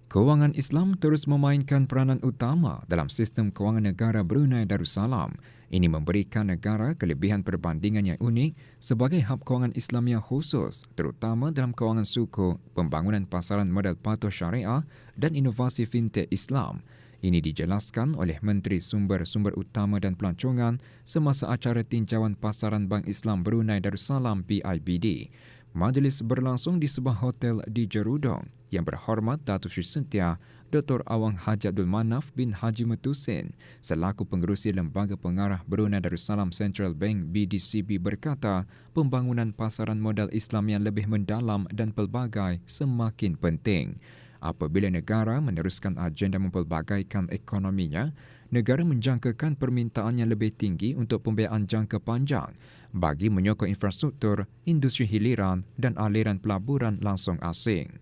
Kewangan Islam terus memainkan peranan utama dalam sistem kewangan negara Brunei Darussalam. Ini memberikan negara kelebihan perbandingan yang unik sebagai hub kewangan Islam yang khusus, terutama dalam kewangan suku, pembangunan pasaran modal patuh syariah dan inovasi fintech Islam. Ini dijelaskan oleh Menteri Sumber-Sumber Utama dan Pelancongan semasa acara tinjauan pasaran Bank Islam Brunei Darussalam PIBD. Majlis berlangsung di sebuah hotel di Jerudong yang berhormat Datuk Seri Setia Dr. Awang Haji Abdul Manaf bin Haji Metusin selaku pengerusi Lembaga Pengarah Brunei Darussalam Central Bank BDCB berkata pembangunan pasaran modal Islam yang lebih mendalam dan pelbagai semakin penting. Apabila negara meneruskan agenda mempelbagaikan ekonominya, negara menjangkakan permintaan yang lebih tinggi untuk pembiayaan jangka panjang bagi menyokong infrastruktur, industri hiliran dan aliran pelaburan langsung asing.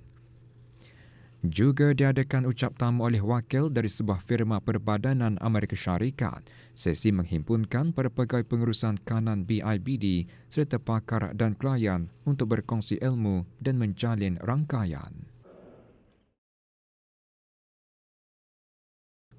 Juga diadakan ucap tamu oleh wakil dari sebuah firma perbadanan Amerika Syarikat. Sesi menghimpunkan para pegawai pengurusan kanan BIBD serta pakar dan klien untuk berkongsi ilmu dan menjalin rangkaian.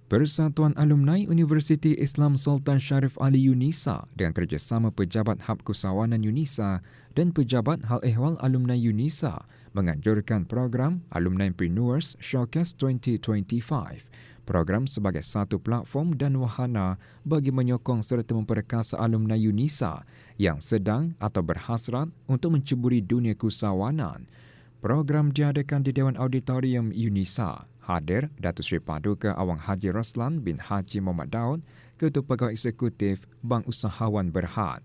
Persatuan Alumni Universiti Islam Sultan Sharif Ali UNISA dengan kerjasama Pejabat Hab Kusawanan UNISA dan Pejabat Hal Ehwal Alumni UNISA menganjurkan program Alumnipreneurs Showcase 2025. Program sebagai satu platform dan wahana bagi menyokong serta memperkasa alumni UNISA yang sedang atau berhasrat untuk menceburi dunia kusawanan. Program diadakan di Dewan Auditorium UNISA. Hadir Datuk Seri Paduka Awang Haji Roslan bin Haji Muhammad Daud, Ketua Pegawai Eksekutif Bank Usahawan Berhad.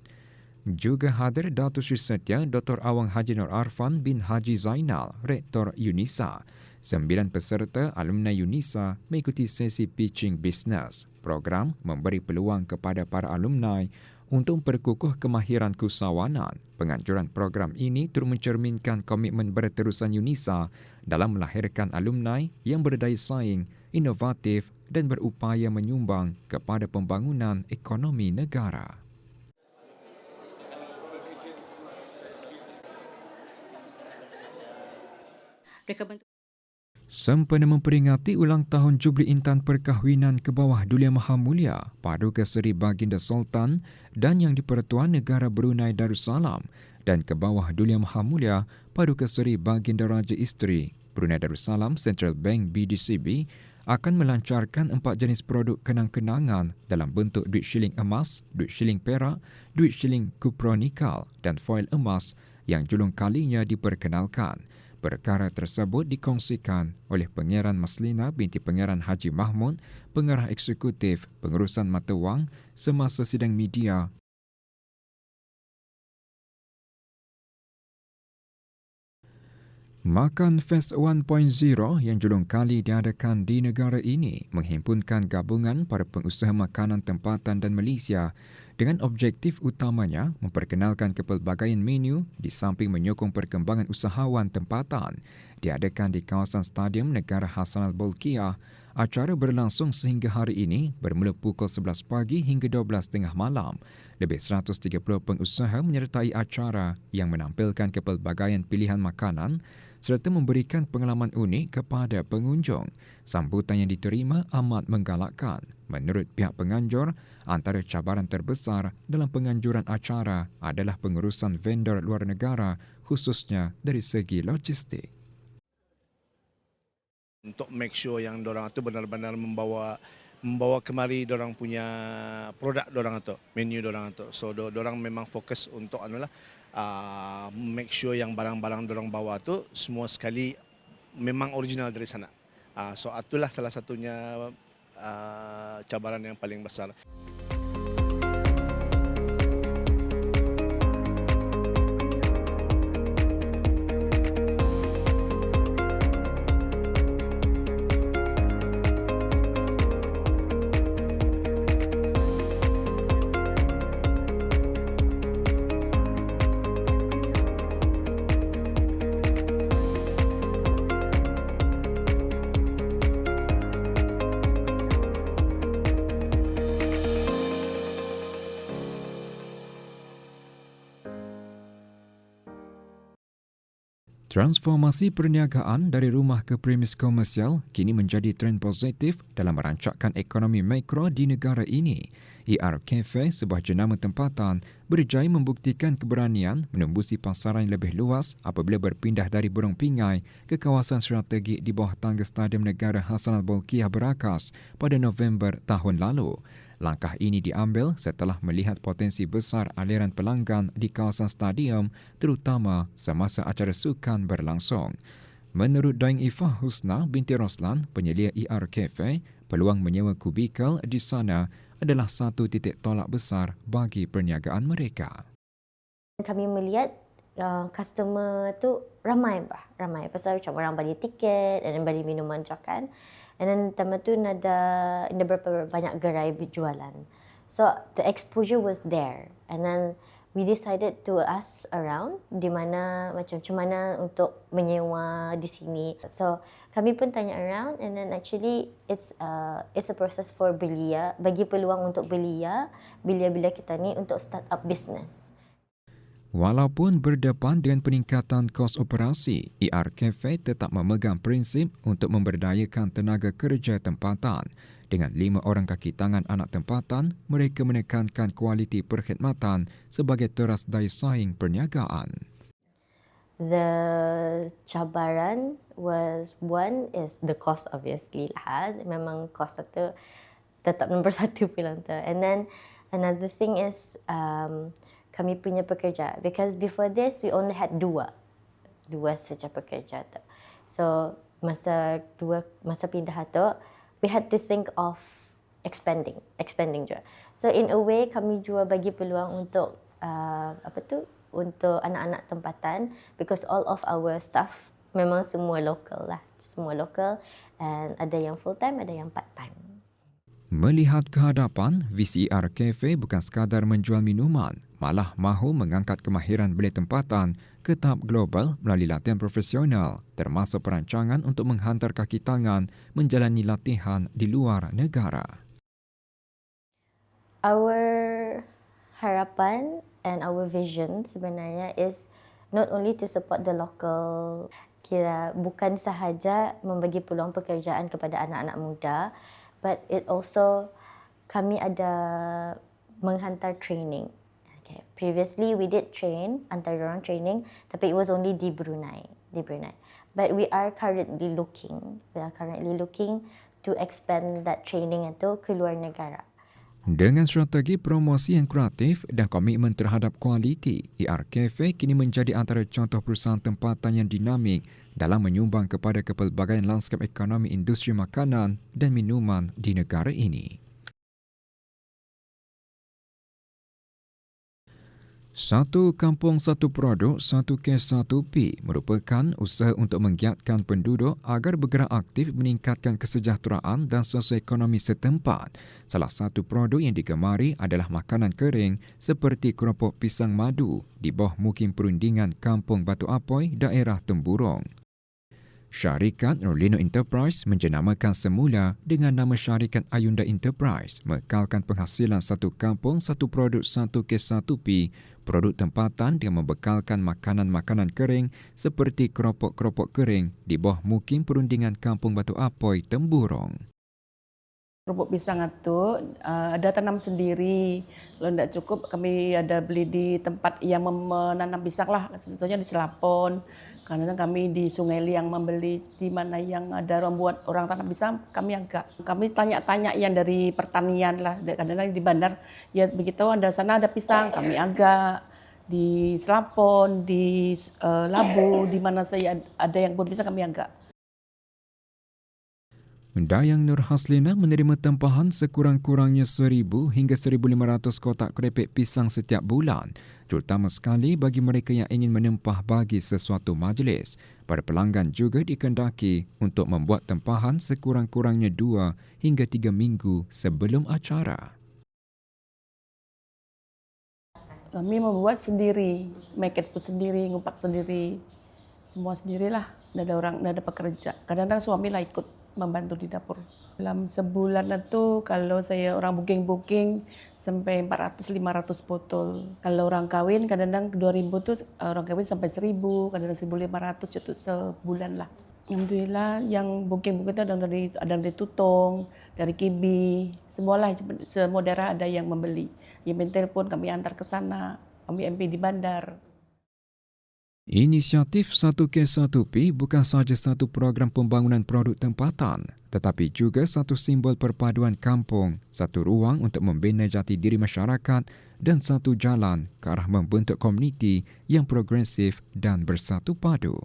Juga hadir Datuk Seri Setia Dr. Awang Haji Nur Arfan bin Haji Zainal, Rektor UNISA. 9 peserta alumni UNISA mengikuti sesi pitching bisnes. Program memberi peluang kepada para alumni untuk memperkukuh kemahiran kusawanan. Penganjuran program ini turut mencerminkan komitmen berterusan UNISA dalam melahirkan alumni yang berdaya saing, inovatif dan berupaya menyumbang kepada pembangunan ekonomi negara. Sempena memperingati ulang tahun Jubli Intan Perkahwinan ke bawah Duli Maha Mulia Paduka Seri Baginda Sultan dan Yang di-Pertuan Negara Brunei Darussalam dan ke bawah Duli Maha Mulia Paduka Seri Baginda Raja Isteri Brunei Darussalam Central Bank BDCB akan melancarkan 4 jenis produk kenang-kenangan dalam bentuk duit shilling emas, duit shilling perak, duit shilling kupronikal dan foil emas yang julung kalinya diperkenalkan. Perkara tersebut dikongsikan oleh Pengeran Maslina binti Pengeran Haji Mahmud, Pengarah Eksekutif Pengurusan Mata Wang semasa sidang media. Makan Fest 1.0 yang julung kali diadakan di negara ini menghimpunkan gabungan para pengusaha makanan tempatan dan Malaysia dengan objektif utamanya memperkenalkan kepelbagaian menu di samping menyokong perkembangan usahawan tempatan. Diadakan di kawasan Stadium Negara Hassanal Bolkiah, acara berlangsung sehingga hari ini bermula pukul 11 pagi hingga 12.30 malam. Lebih 130 pengusaha menyertai acara yang menampilkan kepelbagaian pilihan makanan serta memberikan pengalaman unik kepada pengunjung. Sambutan yang diterima amat menggalakkan. Menurut pihak penganjur, antara cabaran terbesar dalam penganjuran acara adalah pengurusan vendor luar negara, khususnya dari segi logistik. Untuk make sure yang dorang itu benar-benar membawa kemari dorang punya produk dorang itu, menu dorang itu. So dorang memang fokus untuk make sure yang barang-barang dorang bawa tu semua sekali memang original dari sana. So itulah salah satunya cabaran yang paling besar. Transformasi perniagaan dari rumah ke premis komersial kini menjadi trend positif dalam merancangkan ekonomi mikro di negara ini. ER Cafe, sebuah jenama tempatan, berjaya membuktikan keberanian menembusi pasaran yang lebih luas apabila berpindah dari Burung Pingai ke kawasan strategik di bawah tangga Stadium Negara Hassanal Bolkiah Berakas pada November tahun lalu. Langkah ini diambil setelah melihat potensi besar aliran pelanggan di kawasan stadium terutama semasa acara sukan berlangsung. Menurut Daing Ifah Husna binti Roslan, penyelia ER Cafe, peluang menyewa kubikel di sana adalah satu titik tolak besar bagi perniagaan mereka. Kami melihat customer tu ramai pasal macam orang beli tiket dan beli minuman makan. And then time tu ada berapa banyak gerai berjualan. So the exposure was there. And then we decided to ask around di mana macam mana untuk menyewa di sini. So kami pun tanya around and then actually it's a process for belia, bagi peluang untuk belia kita ni untuk start up business. Walaupun berdepan dengan peningkatan kos operasi, ER Cafe tetap memegang prinsip untuk memberdayakan tenaga kerja tempatan. Dengan 5 orang kaki tangan anak tempatan, mereka menekankan kualiti perkhidmatan sebagai teras daya saing perniagaan. The cabaran was one is the cost obviously lah. Memang cost itu tetap nombor satu bilang tu. And then another thing is kami punya pekerja, because before this we only had dua saja pekerja tu. So masa pindah tu we had to think of expanding juga. So in a way kami juga bagi peluang untuk untuk anak-anak tempatan, because all of our staff memang semua local and ada yang full time, ada yang part time. Melihat kehadapan, visi ER Cafe bukan sekadar menjual minuman, malah mahu mengangkat kemahiran belia tempatan ke tahap global melalui latihan profesional, termasuk perancangan untuk menghantar kaki tangan menjalani latihan di luar negara. Our harapan and our vision sebenarnya is not only to support the local, bukan sahaja membagi peluang pekerjaan kepada anak-anak muda, but it also kami ada menghantar training. Okay. Previously we did hantar orang training, tapi it was only di Brunei. But we are currently looking to expand that training itu ke luar negara. Dengan strategi promosi yang kreatif dan komitmen terhadap kualiti, ER Cafe kini menjadi antara contoh perusahaan tempatan yang dinamik dalam menyumbang kepada kepelbagaian lanskap ekonomi industri makanan dan minuman di negara ini. Satu kampung, satu produk, satu kes, satu P merupakan usaha untuk menggiatkan penduduk agar bergerak aktif meningkatkan kesejahteraan dan sosioekonomi setempat. Salah satu produk yang digemari adalah makanan kering seperti keropok pisang madu di bawah mukim perundingan Kampung Batu Apoi, daerah Temburong. Syarikat Nurlino Enterprise menjenamakan semula dengan nama Syarikat Ayunda Enterprise, mengekalkan penghasilan satu kampung, satu produk, satu kes, satu P, produk tempatan dengan membekalkan makanan-makanan kering seperti keropok-keropok kering di bawah mukim perundingan Kampung Batu Apoi, Temburong. Keropok pisang itu ada tanam sendiri. Kalau tidak cukup kami ada beli di tempat yang menanam pisang lah, contohnya di Selapon. Karena kami di Sungai Liang membeli di mana yang ada orang tanam pisang, kami tanya-tanya yang dari pertanian lah. Kadang-kadang di bandar, ya begitu ada sana ada pisang, kami agak di Selapon, di Labu, di mana saya ada yang pun pisang kami agak. Dayang Nur Haslina menerima tempahan sekurang-kurangnya 1,000 hingga 1,500 kotak kerepek pisang setiap bulan, terutama sekali bagi mereka yang ingin menempah bagi sesuatu majlis. Para pelanggan juga dikendaki untuk membuat tempahan sekurang-kurangnya 2 hingga 3 minggu sebelum acara. Kami membuat sendiri, make it pun sendiri, ngumpak sendiri, semua sendirilah. Tidak ada pekerja. Kadang-kadang suami lah ikut membantu di dapur. Dalam sebulan itu kalau saya orang booking sampai 400-500 botol. Kalau orang kawin kadang-kadang 2.000 tuh orang kawin sampai 1.000, kadang-kadang 1.500 itu sebulan lah. Alhamdulillah yang booking itu ada dari Tutong, dari Kibi, semualah, semua daerah ada yang membeli. Yang mentelpon kami antar ke sana, kami MP di bandar. Inisiatif 1K1P bukan sahaja satu program pembangunan produk tempatan, tetapi juga satu simbol perpaduan kampung, satu ruang untuk membina jati diri masyarakat dan satu jalan ke arah membentuk komuniti yang progresif dan bersatu padu.